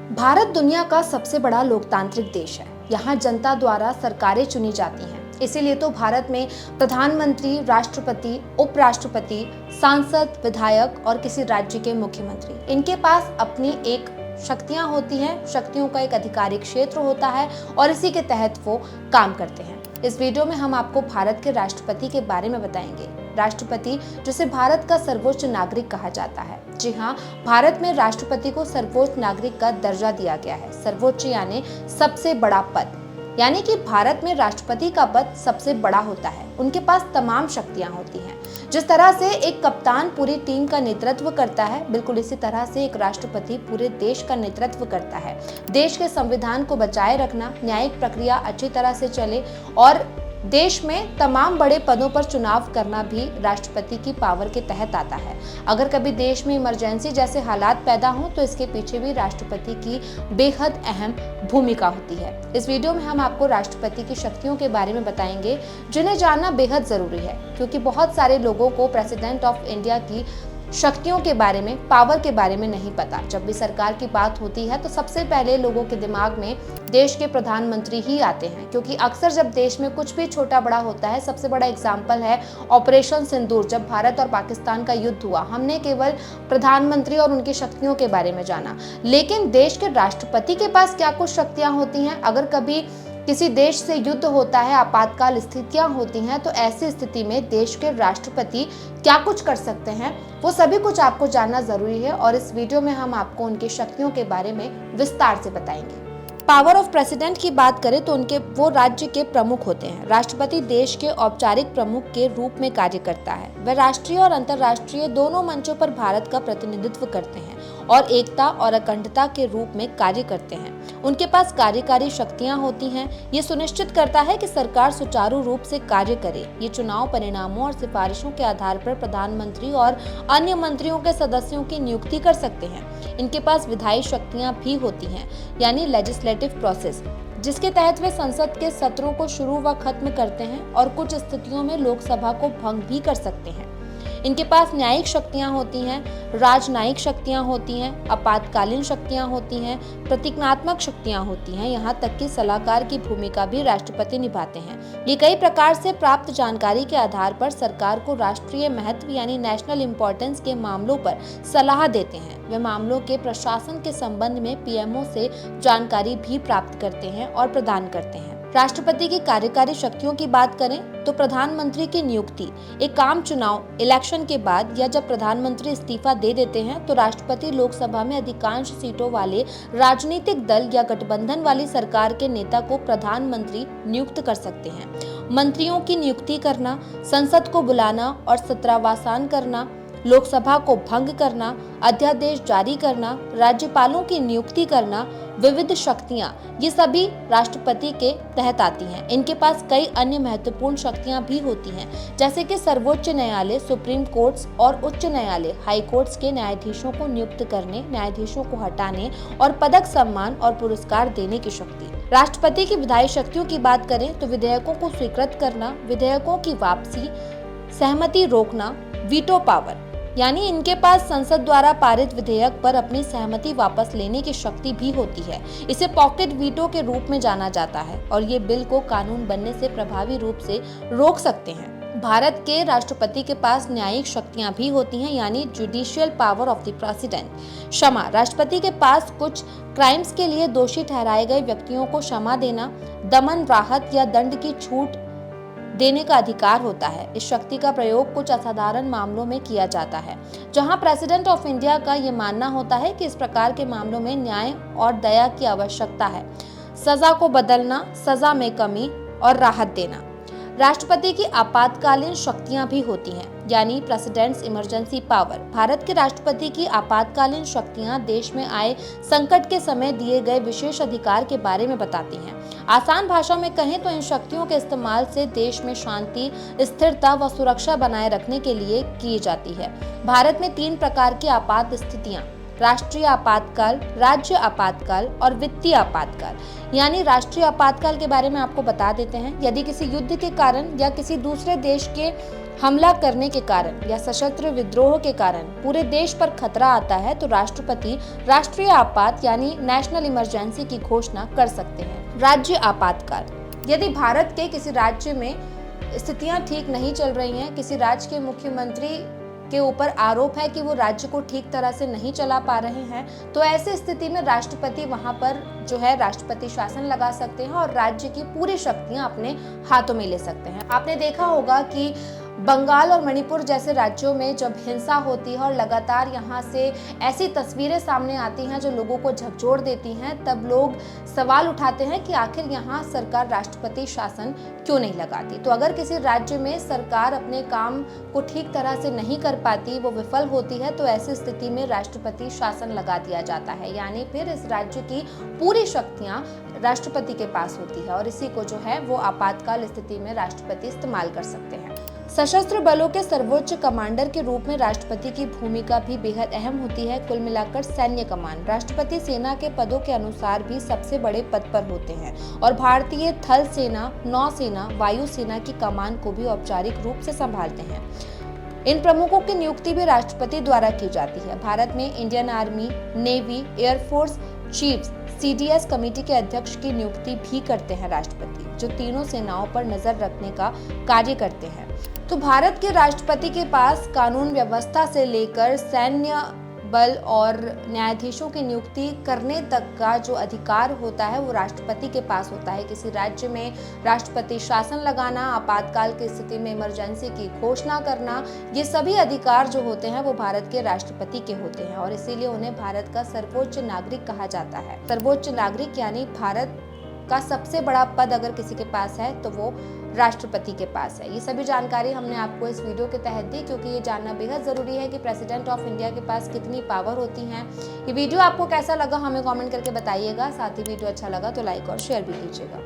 भारत दुनिया का सबसे बड़ा लोकतांत्रिक देश है। यहाँ जनता द्वारा सरकारें चुनी जाती हैं। इसीलिए तो भारत में प्रधानमंत्री, राष्ट्रपति, उपराष्ट्रपति, सांसद, विधायक और किसी राज्य के मुख्यमंत्री, इनके पास अपनी एक शक्तियां होती हैं, शक्तियों का एक आधिकारिक क्षेत्र होता है और इसी के तहत वो काम करते हैं। इस वीडियो में हम आपको भारत के राष्ट्रपति के बारे में बताएंगे। राष्ट्रपति, जिसे भारत का सर्वोच्च नागरिक कहा जाता है। जी हाँ, भारत में राष्ट्रपति को सर्वोच्च नागरिक का दर्जा दिया गया है। सर्वोच्च यानी सबसे बड़ा पद, यानी कि भारत में राष्ट्रपति का पद सबसे बड़ा होता है। उनके पास तमाम शक्तियां होती हैं। जिस तरह से एक कप्तान पूरी टीम का नेतृत्व करता है, बिल्कुल इसी तरह से एक राष्ट्रपति पूरे देश का नेतृत्व करता है। देश के संविधान को बचाए रखना, न्यायिक प्रक्रिया अच्छी तरह से चले और देश में तमाम बड़े पदों पर चुनाव करना भी राष्ट्रपति की पावर के तहत आता है। अगर कभी देश में इमरजेंसी जैसे हालात पैदा हों तो इसके पीछे भी राष्ट्रपति की बेहद अहम भूमिका होती है। इस वीडियो में हम आपको राष्ट्रपति की शक्तियों के बारे में बताएंगे, जिन्हें जानना बेहद जरूरी है, क्योंकि बहुत सारे लोगों को प्रेसिडेंट ऑफ इंडिया की शक्तियों के बारे में, पावर के बारे में नहीं पता। जब भी सरकार की बात होती है तो सबसे पहले लोगों के दिमाग में देश के प्रधानमंत्री ही आते हैं, क्योंकि अक्सर जब देश में कुछ भी छोटा बड़ा होता है, सबसे बड़ा एग्जाम्पल है ऑपरेशन सिंदूर। जब भारत और पाकिस्तान का युद्ध हुआ, हमने केवल प्रधानमंत्री और उनकी शक्तियों के बारे में जाना, लेकिन देश के राष्ट्रपति के पास क्या कुछ शक्तियां होती हैं। अगर कभी किसी देश से युद्ध होता है, आपातकाल स्थितियां होती हैं, तो ऐसी स्थिति में देश के राष्ट्रपति क्या कुछ कर सकते हैं, वो सभी कुछ आपको जानना जरूरी है और इस वीडियो में हम आपको उनकी शक्तियों के बारे में विस्तार से बताएंगे। पावर ऑफ प्रेसिडेंट की बात करें तो वो राज्य के प्रमुख होते हैं। राष्ट्रपति देश के औपचारिक प्रमुख के रूप में कार्य करता है। वह राष्ट्रीय और अंतर्राष्ट्रीय दोनों मंचों पर भारत का प्रतिनिधित्व करते हैं और एकता और अखंडता के रूप में कार्य करते हैं। उनके पास कार्यकारी शक्तियां होती हैं। ये सुनिश्चित करता है कि सरकार सुचारू रूप से कार्य करे। ये चुनाव परिणामों और सिफारिशों के आधार पर प्रधानमंत्री और अन्य मंत्रियों के सदस्यों की नियुक्ति कर सकते हैं। इनके पास विधायी शक्तियां भी होती हैं, यानी लेजिस्लेटिव प्रोसेस, जिसके तहत वे संसद के सत्रों को शुरू व खत्म करते हैं और कुछ स्थितियों में लोकसभा को भंग भी कर सकते हैं। इनके पास न्यायिक शक्तियां होती हैं, राजनयिक शक्तियां होती हैं, आपातकालीन शक्तियां होती हैं, प्रतिज्ञात्मक शक्तियां होती हैं, यहाँ तक कि सलाहकार की भूमिका भी राष्ट्रपति निभाते हैं। ये कई प्रकार से प्राप्त जानकारी के आधार पर सरकार को राष्ट्रीय महत्व यानी नेशनल इम्पोर्टेंस के मामलों पर सलाह देते हैं। वे मामलों के प्रशासन के संबंध में पीएमओ से जानकारी भी प्राप्त करते हैं और प्रदान करते हैं। राष्ट्रपति की कार्यकारी शक्तियों की बात करें तो प्रधानमंत्री की नियुक्ति एक आम चुनाव इलेक्शन के बाद या जब प्रधानमंत्री इस्तीफा दे देते हैं तो राष्ट्रपति लोकसभा में अधिकांश सीटों वाले राजनीतिक दल या गठबंधन वाली सरकार के नेता को प्रधानमंत्री नियुक्त कर सकते हैं। मंत्रियों की नियुक्ति करना, संसद को बुलाना और सत्रावसान करना, लोकसभा को भंग करना, अध्यादेश जारी करना, राज्यपालों की नियुक्ति करना, विविध शक्तियां, ये सभी राष्ट्रपति के तहत आती हैं। इनके पास कई अन्य महत्वपूर्ण शक्तियां भी होती हैं, जैसे कि सर्वोच्च न्यायालय, सुप्रीम कोर्ट्स और उच्च न्यायालय, हाई कोर्ट्स के न्यायाधीशों को नियुक्त करने, न्यायाधीशों को हटाने और पदक, सम्मान और पुरस्कार देने की शक्ति। राष्ट्रपति की विधायी शक्तियों की बात करें तो विधेयकों को स्वीकृत करना, विधेयकों की वापसी, सहमति रोकना, वीटो पावर, यानी इनके पास संसद द्वारा पारित विधेयक पर अपनी सहमति वापस लेने की शक्ति भी होती है। इसे पॉकेट वीटो के रूप में जाना जाता है और ये बिल को कानून बनने से प्रभावी रूप से रोक सकते हैं। भारत के राष्ट्रपति के पास न्यायिक शक्तियां भी होती हैं, यानी judicial power of the president. क्षमा, राष्ट्रपति के पास कुछ क्राइम्स के लिए दोषी ठहराए गए व्यक्तियों को क्षमा देना, दमन, राहत या दंड की छूट देने का अधिकार होता है। इस शक्ति का प्रयोग कुछ असाधारण मामलों में किया जाता है, जहां प्रेसिडेंट ऑफ इंडिया का ये मानना होता है कि इस प्रकार के मामलों में न्याय और दया की आवश्यकता है। सजा को बदलना, सजा में कमी और राहत देना। राष्ट्रपति की आपातकालीन शक्तियां भी होती हैं, यानी प्रेसिडेंट्स इमरजेंसी पावर। भारत के राष्ट्रपति की आपातकालीन शक्तियां देश में आए संकट के समय दिए गए विशेष अधिकार के बारे में बताती हैं। आसान भाषा में कहें तो इन शक्तियों के इस्तेमाल से देश में शांति, स्थिरता व सुरक्षा बनाए रखने के लिए की जाती है। भारत में 3 प्रकार की आपात स्थितियां, राष्ट्रीय आपातकाल, राज्य आपातकाल और वित्तीय आपातकाल। यानी राष्ट्रीय आपातकाल के बारे में आपको बता देते हैं। यदि किसी युद्ध के कारण या किसी दूसरे देश के हमला करने के कारण या सशस्त्र विद्रोह के कारण पूरे देश पर खतरा आता है तो राष्ट्रपति राष्ट्रीय आपात यानी नेशनल इमरजेंसी की घोषणा कर सकते हैं। राज्य आपातकाल, यदि भारत के किसी राज्य में स्थितियां ठीक नहीं चल रही हैं, किसी राज्य के मुख्यमंत्री के ऊपर आरोप है कि वो राज्य को ठीक तरह से नहीं चला पा रहे हैं, तो ऐसी स्थिति में राष्ट्रपति वहां पर जो है राष्ट्रपति शासन लगा सकते हैं और राज्य की पूरी शक्तियां अपने हाथों में ले सकते हैं। आपने देखा होगा कि बंगाल और मणिपुर जैसे राज्यों में जब हिंसा होती है और लगातार यहाँ से ऐसी तस्वीरें सामने आती हैं जो लोगों को झकझोर देती हैं, तब लोग सवाल उठाते हैं कि आखिर यहाँ सरकार राष्ट्रपति शासन क्यों नहीं लगाती। तो अगर किसी राज्य में सरकार अपने काम को ठीक तरह से नहीं कर पाती, वो विफल होती है, तो ऐसी स्थिति में राष्ट्रपति शासन लगा दिया जाता है, यानी फिर इस राज्य की पूरी शक्तियाँ राष्ट्रपति के पास होती है और इसी को जो है वो आपातकाल स्थिति में राष्ट्रपति इस्तेमाल कर सकते हैं। सशस्त्र बलों के सर्वोच्च कमांडर के रूप में राष्ट्रपति की भूमिका भी बेहद अहम होती है। कुल मिलाकर सैन्य कमान राष्ट्रपति सेना के पदों के अनुसार भी सबसे बड़े पद पर होते हैं और भारतीय थल सेना, नौसेना, वायुसेना की कमान को भी औपचारिक रूप से संभालते हैं। इन प्रमुखों की नियुक्ति भी राष्ट्रपति द्वारा की जाती है। भारत में Indian army, navy, air force chiefs, CDS committee के अध्यक्ष की नियुक्ति भी करते हैं राष्ट्रपति, जो तीनों सेनाओं पर नजर रखने का कार्य करते हैं। तो भारत के राष्ट्रपति के पास कानून व्यवस्था से लेकर सैन्य बल और न्यायाधीशों की नियुक्ति करने तक का जो अधिकार होता है वो राष्ट्रपति के पास होता है। किसी राज्य में राष्ट्रपति शासन लगाना, आपातकाल की स्थिति में इमरजेंसी की घोषणा करना, ये सभी अधिकार जो होते हैं वो भारत के राष्ट्रपति के होते हैं और इसीलिए उन्हें भारत का सर्वोच्च नागरिक कहा जाता है। सर्वोच्च नागरिक यानी भारत का सबसे बड़ा पद अगर किसी के पास है तो वो राष्ट्रपति के पास है। ये सभी जानकारी हमने आपको इस वीडियो के तहत दी क्योंकि ये जानना बेहद जरूरी है कि प्रेसिडेंट ऑफ इंडिया के पास कितनी पावर होती हैं। ये वीडियो आपको कैसा लगा हमें कमेंट करके बताइएगा। साथ ही वीडियो अच्छा लगा तो लाइक और शेयर भी कीजिएगा।